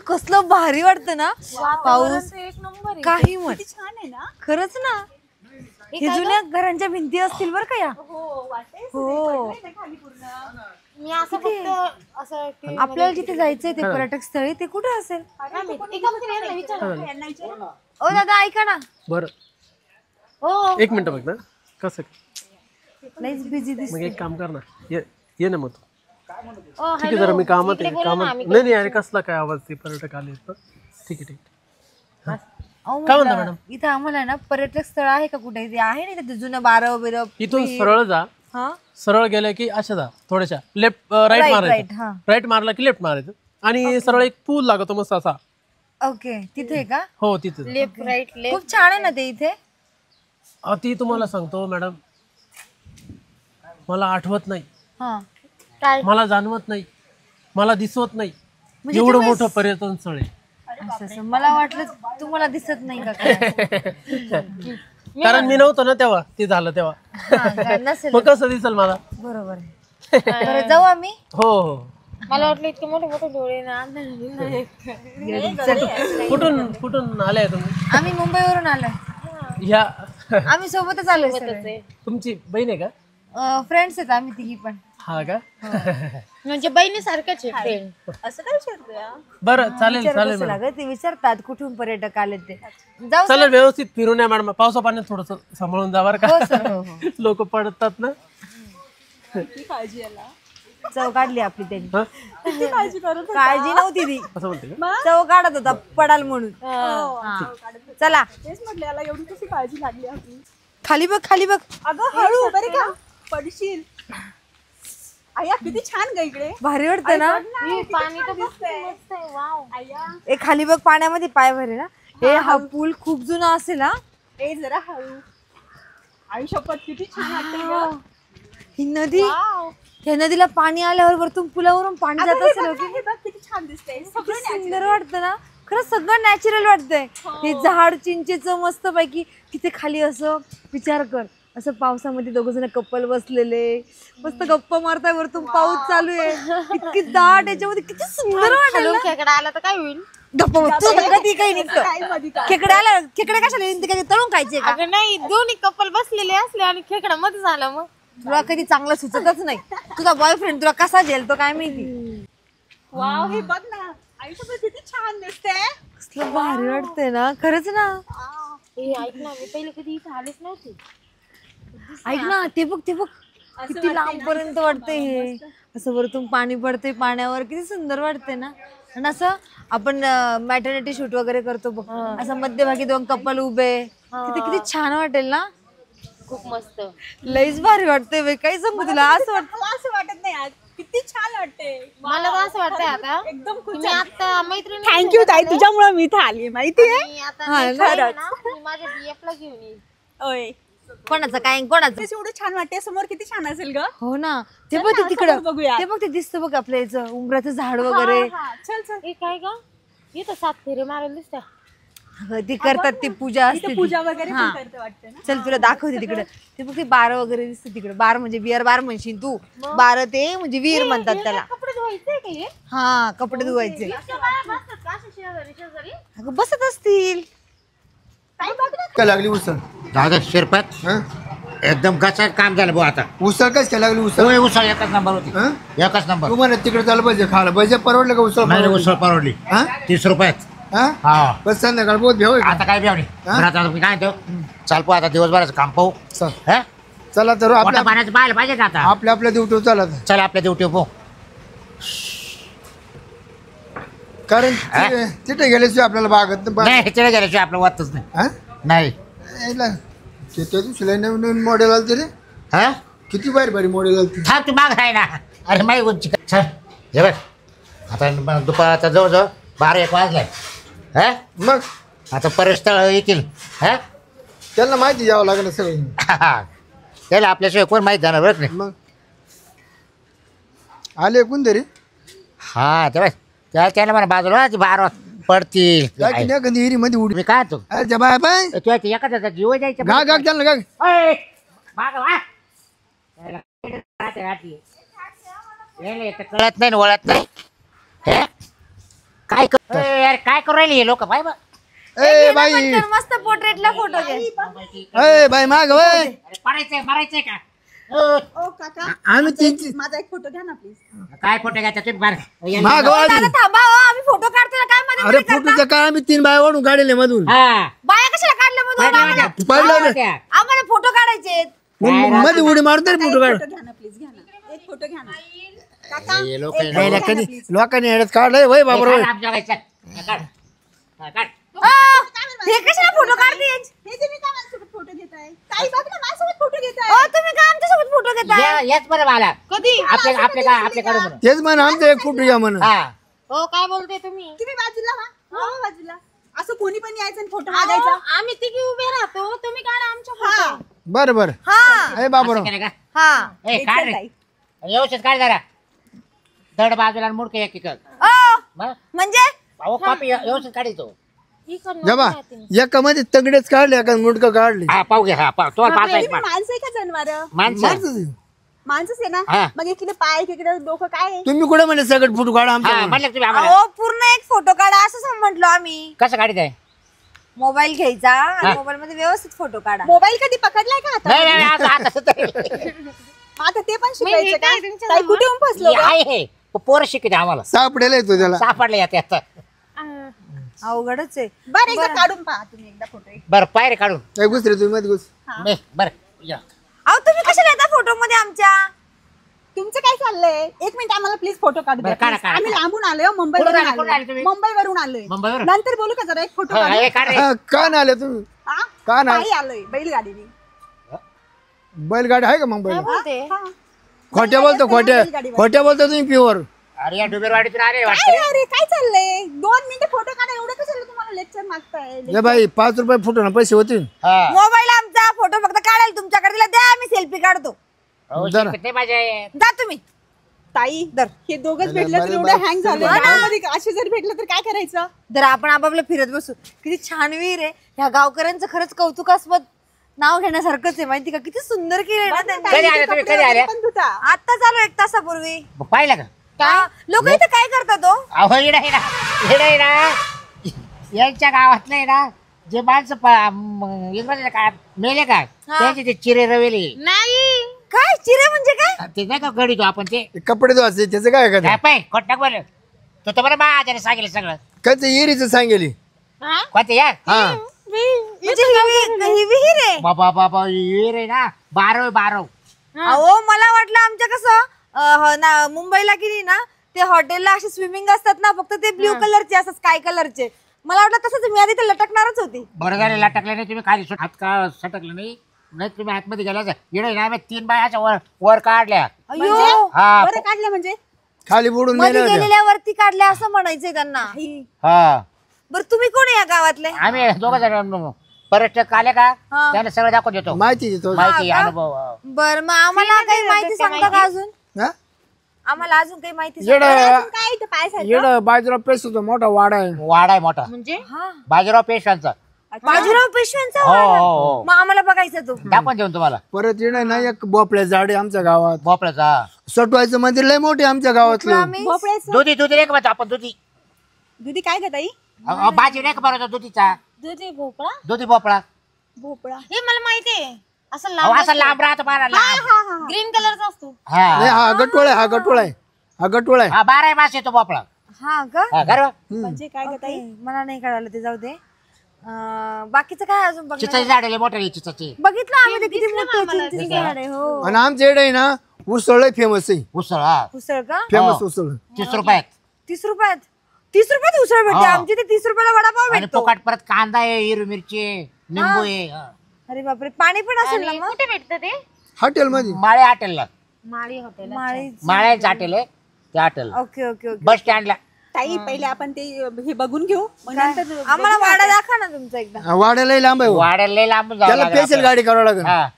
कसलं भारी वाटतं ना पाऊस एक नंबर काही म्हण छान आहे ना खरंच ना हे जुन्या घरांच्या भिंती असतील बरं का या हो मी असं फक्त असं आपल्याला जिथे जायचंय ते पर्यटक स्थळी ते कुठे असेल ओ दादा ऐका ना बरं हो एक मिनिट बघ ना कसं लईच बिझी मग दिसते एक काम कर ना ये ना मग तू ओ, ठीक आहे जरा मी कामात आहे कामात नाही अरे कसला काय आवाज ते पर्यटक आले ठीक आहे ठीक आहे अहो काय म्हणता म्हटलं, इथं आम्हाला ना पर्यटक स्थळ आहे का कुठे ते आहे ना तिथे जुनं बारव बिरव इथून सरळ जा हा सरळ गेलं की अशा जा थोड्याशा लेफ्ट राईट right, मारायचं हा. राईट मारला की लेफ्ट मारायचं आणि सरळ एक पूल लागतो मस्त असा ओके तिथे का हो तिथे लेफ्ट राईट खूप छान आहे ना ते इथे ती तुम्हाला सांगतो मॅडम मला आठवत नाही हा काय मला जाणवत नाही मला दिसवत नाही एवढं मोठं पर्यटन स्थळ आहे असं असं. मला वाटलं तुम्हाला दिसत नाही का काय? कारण मी नव्हतो ना तेव्हा ते झालं तेव्हा हा का? नसेल मग कसं दिसल मला बरोबर आहे बरं जाऊ आम्ही हो हो मला वाटलं इतके मोठे मोठे डोळे ना चल. कुठून आलाय तुम्ही आम्ही मुंबईवरून आलोय ह्या आम्ही सोबतच आलोय सगळे. तुमची बहीण आहे का फ्रेंड्स आहेत आम्ही तिघी पण हा का म्हणजे बहिणीसारखंच आहे फ्रेंड असं काय विचारतोय बरं चालेल चालेल मॅडम. ते विचारतात कुठून पर्यटक आले ते जाऊ चालेल व्यवस्थित फिरून या मॅडम पावसा पाण्यात थोडस सांभाळून जा बरं हो का सर हो हो लोक पडतात ना चव काढली आपली त्यांनी हा? काळजी नव्हती ती असं म्हणते का चव काढत होता पडाल म्हणून हा. चला तेच म्हटलं याला एवढी कशी काळजी लागली आपली खाली बघ खाली बघ अगं हळू बरे का पडशील आया किती छान ग इकडे भारी वाटतं ना पाणी तर मस्त आहे वाव आया ए खाली बघ पाण्यामध्ये पाय भरे ना हे हा पूल खूप जुना असेल हा ए जरा हळू आयुष्यपत किती छान वाटतंय ग. ही नदी ह्या नदीला पाणी आल्यावर वरतून पुलावरून पाणी जात अगं, असेल हे हो बघ, की? हे बघ किती छान दिसतंय किती सगळं सुंदर वाटतं ना खरंच सगळं नॅचरल वाटतंय हे झाड चिंचेचं मस्त पैकी तिथे खाली असं विचार कर असं पावसामध्ये दोघ जण कपल बसलेले मस्त गप्पा मारताय वरतून पाऊस चालू आहे इतकी दाट याच्यामध्ये किती सुंदर वाटेल ना. खेकडा आला तर काय होईल गप्पा मार. तू कधी काही निघतो काय मध्ये काय खेकड्याला खेकडे कशाला येईन? ते काय तळून खायचे का अगं नाही दोन्ही कपल बसलेले असले आणि खेकडा मध्ये झालं मग तुला कधी चांगलं सुचतच नाही तुझा बॉयफ्रेंड तुला कसा झेलतो काय माहिती वाव हे बघ ना आयुष्यपत किती छान दिसतंय कसलं भारी वाटतंय ना खरंच ना ए ऐक ना मी पहिले कधी इथे आलेच नव्हते ऐक ना ते बघ किती लांबपर्यंत वाटतंय हे असं वरतून पाणी पडतंय पाण्यावर किती सुंदर वाटतंय ना आणि असं आपण मॅटर्निटी शूट वगैरे करतो बघ असं मध्यभागी दोन कपल उभे तिथे किती छान वाटेल ना खूप मस्त लईच भारी वाटतंय बाई काही सांगू तुला असं वाटतं मला असं वाटत नाही आज किती छान वाटते मला तर असं वाटतंय आता एकदम खूप मी आता मैत्रिणी थँक्यू ताई तुझ्यामुळे मी इथे आली माहितीये मी आता next time ना, मी माझ्या DF ला घेऊन येईल ओय कोणाचं काय कोणाचं तेच एवढं छान वाटते समोर किती छान असेल ग हो ना ते बघ ते तिकडं समोर बघूया. ते बघ ते दिसतं बघ आपल्या याचं उंबराचं झाड वगैरे हा, चल चल हे काय का इथं 7 फेरे मारायला दिसत्या अगं, ती करतात ती पूजा असते इथे ती. पूजा वगैरे हा. पण करते वाटतं ना चल तुला दाखवते तिकडे ते बघ ते बार वगैरे दिसते तिकडे बार म्हणजे बिअर बार म्हणशील तू बार ते म्हणजे विहीर म्हणतात त्याला कपडे धुवायचे का हे हा कपडे धुवायचे इतक्या बाया बसतात का अशा शेजारी अगं बसत असतील काय लागली उसळ दादा शिरपत हं? एकदम कसा काम झालं भाऊ आता उसळ कस काय लागली उसळ होय, उसळ एकच नंबर होती हं? एकच नंबर तू म्हणत तिकडे चालू पाहिजे खायला पाहिजे परवडलं का उसळ नाही परवडली? उसळ परवडली हं? 30 रुपयात हं? हा बस संध्याकाळ बहुत भेव आता काय बेवणी हा? बरं आता मी काय म्हणतो चाल पाहू आता दिवसभराचं काम पाहू चल हं? चला तर पोटा आपल्या पाण्याचं पाहायला पाहिजे का आता आपल्या ड्युटी चला आता. चल आपल्या ड्युटी पाहू कारण तिथे गेल्याशिवाय आपल्याला बागत नाही ह्याच्याकडे गेल्याशिवाय आपलं वाटतच नाही नाही त्या दिवशी नवीन नवीन मॉडेल आलं रे हा किती बारी बारी मॉडेल आलं थांब तू माग आहे ना अरे माही उंची चल हे बघ आता दुपारचा जवळजवळ 12-1 वाजलाय हा मग आता परिस्थळ येतील हा त्यांना माहिती द्यावं लागलं सगळं त्याला आपल्याशिवाय कोण माहीत जाणार बरं नाही मग आले कोण तरी हा तेव्हा त्याला म्हणा बाजूला 12 पडतील कधी हिरी मध्ये उडी मी काय तो अरे बाय बाय तुझ्या एखाद्याचा जीव जायचं गा गा त्यांना गा ओय, मागं वा. याला राहते. याला एक तर कळत नाही ना वळत नाही हे? काय यार काय करू राहिले लोक बाय बा ए बाई पटकन मस्त पोर्ट्रेटला फोटो घे. ए बाई माग वय अरे पडायचंय मारायचंय का ओ काका आम्ही तीन माझा एक फोटो घ्या ना प्लीज. काय फोटो घ्यायचा तुम्ही माग दादा थांबा हो, आम्ही फोटो काढतोय ना, काय मध्ये अरे मध्ये करता? फोटोचं काय आम्ही 3 बाय ओढून काढले मधून हा बाया कशाला काढल्या मधून आम्हाला? पडलं ना. आम्हाला फोटो काढायचे. मग मध्ये उडी मारतो रे फोटो काढ फोटो घ्या ना प्लीज, घ्या ना एक फोटो घ्या ना काका. लोक नाही ना, कधी लोकांनी हेडत काढलंय वय बाबा वय. हे कशाला फोटो काढते? हे तुम्ही का माझ्यासोबत फोटो घेताय? ताई बघ ना माझ्यासोबत फोटो घेताय. तुम्ही का आमच्यासोबत फोटो घेताय? येच बरं मला कधी आपले काढू म्हणून तेच म्हण आमचा एक फोटो घ्या म्हण. हा हो काय बोलते तुम्ही? तुम्ही बाजूला व्हा, बाजूला. असं कोणी पण यायचं आणि फोटो मागायचा. अहो, आम्ही तिघी उभे राहतो, तुम्ही काढा आमच्या फोटो. बर बर हा ए बाबा असं केलं का हा. ए काढ रे ताई. व्यवस्थित काढ जरा दड बाजूला मुडके एक म्हणजे अहो कॉपी व्यवस्थित काढतो इकडनं जबा एका मध्ये तगडेच काढले एका मुडकं काढले. हा पाहू घे हा पाहू तो पाच तुम्ही माणसं आहे का जनावर? माणसं माणसंच आहे हा. ना. मग इकडे पाय इकडे डोकं काय आहे? तुम्ही कुठे म्हणे सगळं फोटो काढा हा आमचा म्हणलं तुम्ही आम्हाला अहो पूर्ण एक फोटो काढा असं म्हटलो आम्ही. कसं काढत आहे मोबाईल घ्यायचा आणि हा. मोबाईल मध्ये व्यवस्थित फोटो काढा. मोबाईल कधी पकडलाय का आता? नाही नाही आता आता ते पण शिकायचं हे का? काय तुमच्या ताई कुठे येऊन फसलो ग? आहे पोरं शिकते आम्हाला सापडेल येतो त्याला. सापडले आता आता अवघडच आहे. बरं एकदा काढून पहा तुम्ही एकदा फोटो. बरं पाय रे काढून ए, घुस रे तुम्ही मध्ये घुस. बरं या अहो तुम्ही कशाला येता फोटो मध्ये आमच्या? तुमचं काय चाललंय? एक मिनिट आम्हाला प्लीज फोटो काढू द्या बरं, काढा, please. काढा. आम्ही लांबून आलोय कुठून आले कुठून आले मुंबईवरून तुम्ही? मुंबईवरून आलोय. मुंबईवरून? नंतर बोलू का जरा एक फोटो हा, हे काढ रे हा, का नाही आले तुम्ही हा? का नाही? ताई आलोय बैलगाडीने. बैलगाडी आहे का मग बैल? बोलते हा. खोट्या बोलतो खोट्या खोट्या बोलतो तुम्ही प्युअर. अरे या डुबेरवाडीतून आले वाटतं काय रे. अरे काय चाललंय? 2 मिनिटं फोटो काढा एवढं कशाला तुम्हाला लेक्चर मागताय? ए बाई 5 रुपये फोटो ना पैसे होतील. हा मोबाईल आमचा फोटो फक्त काढायला तुमच्याकडे दिला, द्या आम्ही सेल्फी काढतो. हो, जरा. शिकते माझे जा तुम्ही. ताई हे दोघच भेटलं तर एवढं हँग झालं. गावामध्ये असे जर भेटलं तर काय करायचं? जर आपण आपापलं फिरत बसू. किती छान विहीर आहे. ह्या गावकऱ्यांचं खरंच कौतुकास्पद नाव घेण्यासारखंच आहे माहिती का? किती सुंदर केलंय ना त्यांनी. कधी आले तुम्ही कधी आले पण धुता. आता चालू 1 तासापूर्वी. पाहिलं का लोक इथे काय करतात हो? अहो इडा यांच्या गावातलं आहे ना जे माणसं इंग्रजाच्या काळात मेले का त्यांचे ते चिरे रवेले नाही. काय चिरे म्हणजे काय? ते नाही का गडी तो आपण ते कपडे धुवायचे त्याचं काय करता? काय पाय कोटनाक बोल तो बरं माझ्याने सांगितलं सगळं काय ते येरीचं सांगेली. हा? कोणते यार हा म्हणजे ही विहीर आहे. बाबा बाबा ये रे ना 12 अहो मला वाटलं आमच्या कसं मुंबईला गेली ना ते हॉटेलला असे स्विमिंग असतात ना, फक्त ते ब्ल्यू कलरचे असतात, स्काय कलरचे. मला वाटलं तसंच मी आधी ते लटकणारच होती. बरं झालं लटकले नाही तुम्ही खाली हात का सटकले नाही तुम्ही आतमध्ये गेला येडे ना आम्ही 3 बायाच्या वर काढल्या अयो हा बरं काढलं म्हणजे खाली बुडून मध्ये गेले होते. गेलेल्या वरती काढल्या असं म्हणायचंय त्यांना. हा बरं तुम्ही कोण आहे या गावातले? आम्ही 2 जण पर्यटक आले का हा. त्यांना सगळं दाखवून देतो माहिती देतो. माहिती हा का? अनुभव बरं मग आम्हाला काही माहिती सांगता का अजून? हा? आम्हाला अजून काही माहिती येड अजून काय इथं पाय सारखं? येड बाजूला पेस होतो मोठा वाडा आहे. वाडा आहे मोठा म्हणजे हा बाजीराव पेशवांचा बाजीराव पेशव्यांचा हो वाडा. हो हो मग आम्हाला बघायचं तो. दाखवून देऊन तुम्हाला परत येणं ना एक बोपड्या झाड आहे आमच्या गावात. भोपळ्याचा सटवायचं मंदिर लय मोठे आमच्या गावातलं. आम्ही भोपळ्याचं दुधी नाही का म्हणतो आपण दुधी दुधी काय का ताई? भाजी नाही का बनवतो दुधीचा दुधी भोपळा दुधी भोपळा भोपळा. हे मला माहिती आहे. असं अहो, लांब असा लांब राहतो बारा लांब ग्रीन कलरचा असतो. नाही हा हा गटोळ आहे, हा गटोळ आहे, हा गटोळ आहे. हा 12 मास येतो भोपळा हा का? हा खरं म्हणजे काय का ताई? मला नाही कळालं ते, जाऊ दे. बाकीचं काय अजून बघ. चिचाची झाड आहे मोठे चिचाची बघितलं आम्ही ते किती मोठं चिंचेचं झाड आहे. हो आणि आमच्या इकडे आहे ना उसळ लय फेमस आहे. उसळ हा उसळ का? फेमस हो. उसळ. 30 रुपयात 30 रुपयात 30 रुपयात उसळ भेटते. हा. आमची ते 30 रुपयाला वडापाव आणि भेटतो. फुकट परत कांदा आहे हिरवी मिरची आहे, निंबू आहे हा. अरे बापरे, पाणी पण असेल ना आणि मग? कुठे भेटतं ते? हॉटेल मध्ये. माळे हॉटेलला माळी हॉटेल. माळी. माळ्यांचं हॉटेल आहे त्या हॉटेल ओके ओके ओके. बस स्टँडला ताई पहिले आपण ते हे बघून घेऊ मग नंतर आम्हाला वाडा दाखवा ना तुमचा एकदा. हा, वाडा लय लांब आहे हो. वाड्याला लय लांबून जावं त्याला लागेल स्पेशल आपल्याला. गाडी करावं लागेल. हा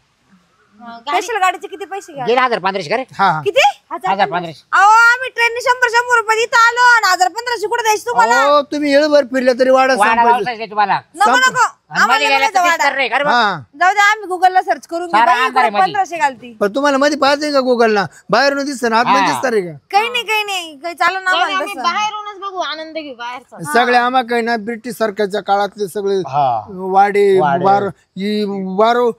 स्पेशल गाडीचे किती पैसे घ्या? 1500 करे हा हा. किती? 1500 अहो आम्ही ट्रेनने 100 रुपये इथं आलो आणि 1500 कुठे द्यायचे तुम्हाला? अहो तुम्ही येळभर फिरले तरी वाडा वाडा संपायचं. व्यवसाय आहे तुम्हाला नको नको आणि आम्हाला मध्ये गेलं नाही तर वाडा. 30 तर रे, खरं बघ. हा जाऊ दे, आम्ही गुगलला सर्च करून घेऊ. सारा बाई, अंधार आहे इकडे मध्ये. 1500 घालती. पण तुम्हाला मध्ये पाहते का गुगलला बाहेरून दिसतं ना आतमध्ये हा. दिसतं रे का? काही नाही काही चालू ना जाऊ दे, आम्हाला आम्ही तसं. बाहेरूनच बघू आनंद घेऊ बाहेरचा. सगळे आम्हाला काही ना ब्रिटिश सरकारच्या काळातले सगळे हा वाडे वारो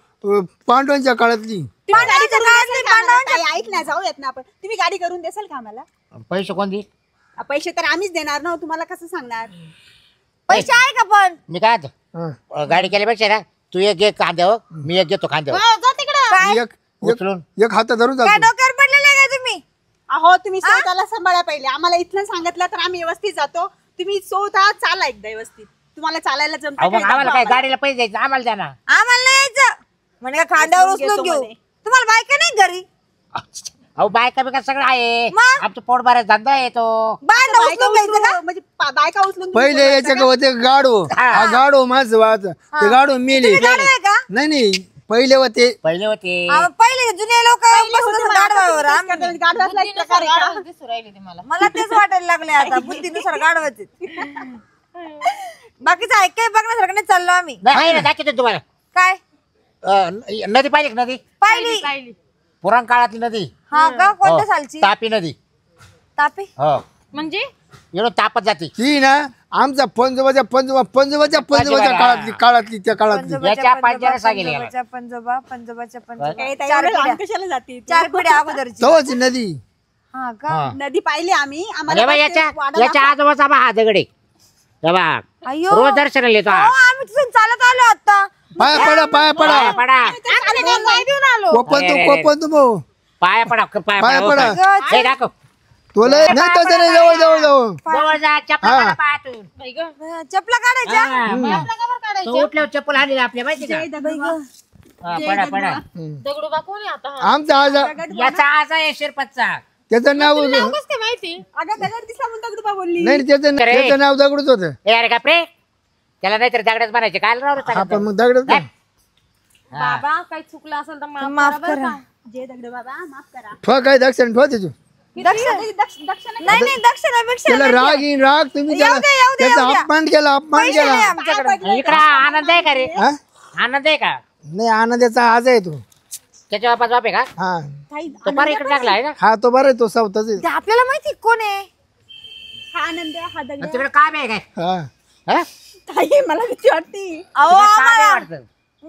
पांडवांच्या काळातली. तुम्ही गाडी करून देसाल का आम्हाला? ताई, ऐक ना, जाऊयात ना आपण. तुम्ही गाडी करून देसाल का आम्हाला? पैसे कोण देईल? पैसे तर आम्हीच देणार ना, तुम्हाला कसं सांगणार? पैसे आहे का पण? मी काय म्हणतो, गाडी केल्यापेक्षा ना तू एक घे खांद्यावर, मी एक घेतो खांद्यावर. जा तिकडं. उचलून एक हातात धरून काय जातो. डोक्यावर पडलेलं आहे का तुम्ही? अहो तुम्ही स्वतःला सांभाळा पहिले. आम्हाला इथलं सांगितलं तर आम्ही व्यवस्थित जातो. तुम्ही स्वतः चाला एकदा व्यवस्थित. तुम्हाला चालायला जमतं अहो का? मग आम्हाला काय गाडीला पैसे द्यायचे आम्हाला द्या ना. आम्हाला नाही यायचं म्हणजे का खांद्यावर उचलून उचलून घेतो घेऊ. म्हणे. तुम्हाला बायका नाही घरी? अहो बायका बिका सगळं आहे, मग? आमचं पोट भरायचा धंदा येतो. बाहेर बायका उचलून घ्यायचं का? म्हणजे बायका उचलून तुम्ही पहिले बोलवता याच्या का? होते गाडो. हा गाडो माझं वाच ते गाडो मेले. गाडव आहे का? नाही पहिले होते. पहिले होते पहिले जुने लोक गाडवावर गाढवातला एक प्रकार आहे का? गाढवाच दिसू राहिले ते मला. मला तेच वाटायला लागले आता बुद्धीनुसार गाडवाचे. बाकीचं आहे काही बघण्यासारखं नाही, चाललो आम्ही. नाही ना दाखवतो तुम्हाला. काय नदी पाहिजे का? नदी पाहिली? पुराण काळातली नदी. हा का? हो, कोणत्या सालची? तापी नदी. तापी? हो म्हणजे एवढं तापत जाते. ती ना आमचा पंजोबाच्या काळातली त्या काळातली. याच्या पंजाला सांगेल याला. पंजोबाच्या काय ताई, चार एवढं लांब पिढ्या. कशाला जाते तू? 4 पिढ्या अगोदरची. तवच नदी. हा का? हा. नदी पाहिली आम्ही. अरे आम्हाला बा, वाटते याच्या वाडा याच्या आजोबाचा बा हा दगडे बा अय्यो. रोज दर्शनाला येतो हा. अहो, आम्ही तिथून चालत आलो आता. पाया पडा पाया पडा पाय देऊन आलो. कोपन तू भाऊ. पाया पडा पाया पाया पडा पडा. हे दाखव तुला नाही तसं नाही जवळ जवळ जवळ. जवळ जा चप्पल हा. काढा पायातून. बाई गं. चपला काढायच्या? हा, मग. आपला का बरं काढायचं? तो उठल्यावर चप्पल हानी आपल्या माहिती का? हा, पडा पडा दगडूबा कोण आहे आता हा? आमचा आज याचा आज आहे शिरपतचा. त्याचं नाव नाव कसं काय माहिती? अगं दगड दिसला म्हणून दगडूबा बोलली. नाही त्याचं नाव दगडच होतं. ए अरे कापरे त्याला नाहीतर दगडच बनायचे काय राहू रे आपण मग दगडच हा. बाबा काही चुकलं असेल तर माफ करा. जे दगड बाबा माफ करा. ठो काय दक्षिण ठो त्याची. दक्षिणा नाही नाही दक्षिणापेक्षा त्याला राग येईन राग तुम्ही येऊ दे, येऊ दे, त्याचा येऊ द्या. अपमान केला पैसे नाही आमच्याकडे. इकडं आनंद आहे का रे? हा? आनंद आहे का? नाही आनंदाचा आज आहे तो. त्याच्या बापाचा बाप आहे का? हा तो फार इकडे टाकला आहे ना. हा तो बरं आहे, तो सावताच आहे. ते आपल्याला माहिती कोण आहे? हा आनंद हा दगड. आणि तिकडे काम आहे काय? हा हा? ताई मला भीती वाटते. अहो तिकडे काम आहे आम्हाला वाटतं.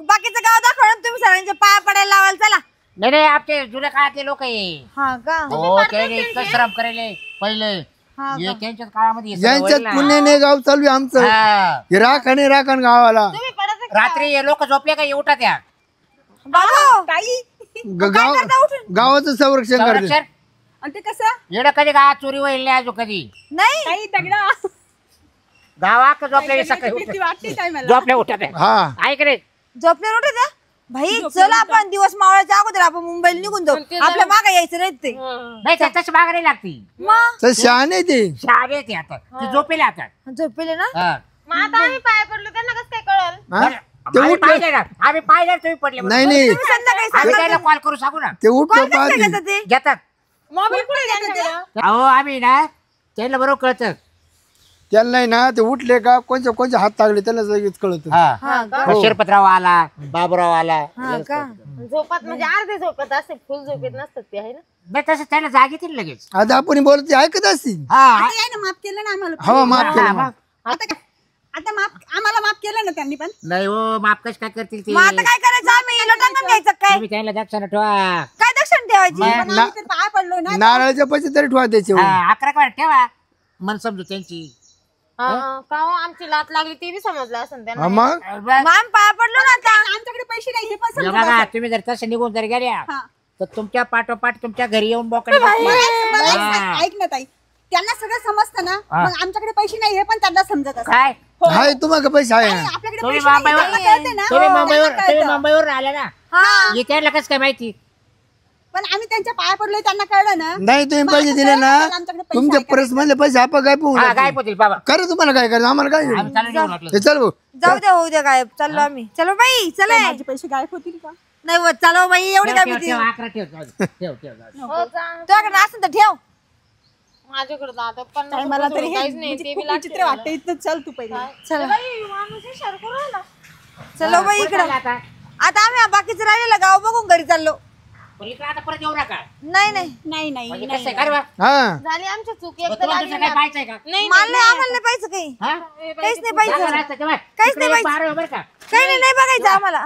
बाकीचं गाव दाखवलं तुम्ही सगळ्यांच्या पाया पडायला लावाल. चला. नाही नाही आपले जुन्या काळातले लोक आहे. हा का? हो त्याने इतकं श्रम करेले पहिले. हा हे त्यांच्याच काळामध्ये हे सगळं यांच्यात होईल ना. पुण्याने गाव चालू आहे आमचं. हा. हे राखण गावाला. तुम्ही पडत रात्री हे लोक झोपले का उठा त्या बाबा ताई गाव गावाचं संरक्षण करते. संरक्षण आणि ते कसं? येणं कधी गावात चोरी होईल नाही अजून कधी. नाही ताई दगडा गावात झोपले सकाळी भीती वाटते ताई मला. झोपले उठा त्या हा ऐक रे झोपले उठे द्या भाई. चला आपण दिवस मावळाच्या अगोदर आपण मुंबईला निघून जाऊ. आपल्या मागे यायचं नाही ते. नाही त्या तशी माग नाही लागती. मग तर शहाणे आहे ते. शाळे येते आता ती झोपेले आता झोपेले ना. हा. मग आता आम्ही पाय पडलो त्यांना कसं काय कळल? हा? ते आम्ही उठले पाहिजे ना आम्ही पाहिजे तुम्ही पडले म्हणून. नाही नाही तुम्ही संध्याकाळी आम्ही सांगा. त्याला कॉल करू सांगू ना ते उठलं कसं काय पाहते. घेतात ते? घेतात. मोबाईल कुठे त्यांच्याकडं? अहो आम्ही ना त्यांना बरोबर कळतं. त्यांना नाही ना ते उठले का कोणचे हात लागले त्यांना लगेच कळत. हा का? हो. शिरपतराव आला बाबूराव आला. हा का? झोपात म्हणजे अर्धे झोपत असते, फुल झोपेत नसतात ते आहे ना. नाही तसं त्याला जाग येतील लगेच. आता आपण बोलत ते ऐकत असतील. हा आता याने माफ केलं ना आम्हाला. हवा माफ हा, केलं. मग. आता आम्हाला माफ केलं ना त्यांनी पण. नाही हो माफ कश काय करतील ते. मग आता काय करायचं? आम्ही लोटांगण घ्यायचं काय? तुम्ही त्यांना दक्षिणा ठेवा. काय दक्षिण ठेवायची? पण आम्ही तर पाय पडलो ना. नारळाच्या पैसे तरी ठेवा त्याचे. हा, 11 का ठेवा मन समजू त्यांची. का हो, आमची लात लागली ते बी समजलं असं त्यांना. मग मग आम्ही पाया पडलो ना आता. आमच्याकडे पैसे नाही हे पण हे समजलं बघा असेल. तुम्ही जर तसं निघून जर गेल्या हा. तर तुमच्या पाठोपाठ तुमच्या घरी येऊन बोकडे मला हा. ऐक ना ताई, त्यांना सगळं समजतं ना. हा. मग आमच्याकडे पैसे नाही हे पण त्यांना समजत असतं. काय आहे तुम्हाला पैसे आहे नाही, ना. आपल्याकडे तुम्ही पैसे नाही, मुंबईवर त्यांना कळतं ना. तुम्ही त्यांना मुंबईवर तुम्ही कळतं. मुंबईवर आल्या ना हा. हे त्याला कसं काय माहिती. पण आम्ही त्यांच्या पाया पडलोय त्यांना कळलं ना. नाही तुम्ही पैसे दिले ना आमच्याकडे पैसे तुमच्या आहे का? परस मधले पैसे आपण काय पाहू हा काय पोतील बाबा करा तुम्हाला काय करायचं आम्हाला काय आम्ही चालू घेऊन आपलं. हे चल भाऊ. जाऊ दे होऊ दे काय. चाललो आम्ही. चलो बाई चला. माझे पैसे गायब होतील का? नाही होत. चलो बाई एवढी काय ठेव, भीती. ठेव, 11 ठेव जाऊ दे. ठेव ठेव जाऊ दे. हो, जा. तुझ्याकडे असेल तर ठेव. माझ्याकडे तर आता ताई, 50 मला रुपये तरी हे काहीच नाही म्हणजे ते खूप बी लागते विचित्र वाटतं. इथं चल तू पहिले. चला. बाई, माणूस हुशार करू राहिला. चलो बाई कुठं इकडं. चालला आता? आता आम्ही बाकीचं राहिलेलं गाव बघून घरी चाललो. पण इकडे आता परत येऊ नका. नाही नाही नाही नाही म्हणजे नाही. कसं आहे का रे बा? हा झाली आमची चूक मग एकदा तुला लागली दुसरं काय ना. पाहायचंय का? नाही मला नाही, आम्हाला नाही पाहिजे काही हा? काहीच नाही जागा पाहिजे राहतं तेव्हा. काहीच इकडे नाही एक बार आहे बरं का? काही नाही नाही बघायचं आम्हाला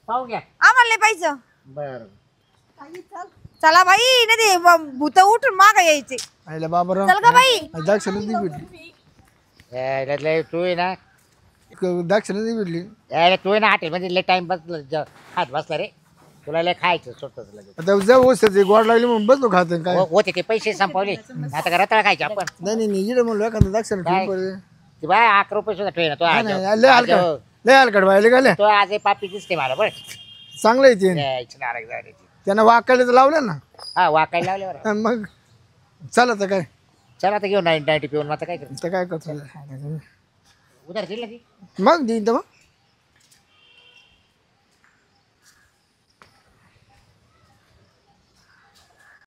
पाहू घ्या. आम्हाला नाही पाहिजे बरं. चला बाई नाही ते भूत उठून माग यायचे आईला बाबा चल का बाई दाक्षिणा नाही भेटली यायला तू आहे ना दाक्षिणा नाही भेटली यायला तू आहे ना हॉटेलमध्ये लय टाइम बसला खात बसला रे. तुला लय खायचं स्वतःच लगेच. आता जाऊ ओसायचे गोड लागली म्हणून बसलो खात काय होते ते पैसे संपवले आता का रताळ खायचे आपण. नाही नाही इकडे म्हणलो एखादा दाक्षिणा काय? ठेवून पडे. ती बाय 11 रुपये सुद्धा ठेव ना तो आज. नाही, लय हलकट लय हलकट व्हायला गेले तो आज पापी दिसते मला बरं. चांगलं आहे ते यायची नाराज झाली ती. त्यांना वाकायला तर लावलं ना हा वाकायला लावले बरं. आणि मग चला तर काय चला आता घेऊन 90 पिऊन मग आता काय करतो तर काय करतो उधार दिली ना ती. मग देईन तर मग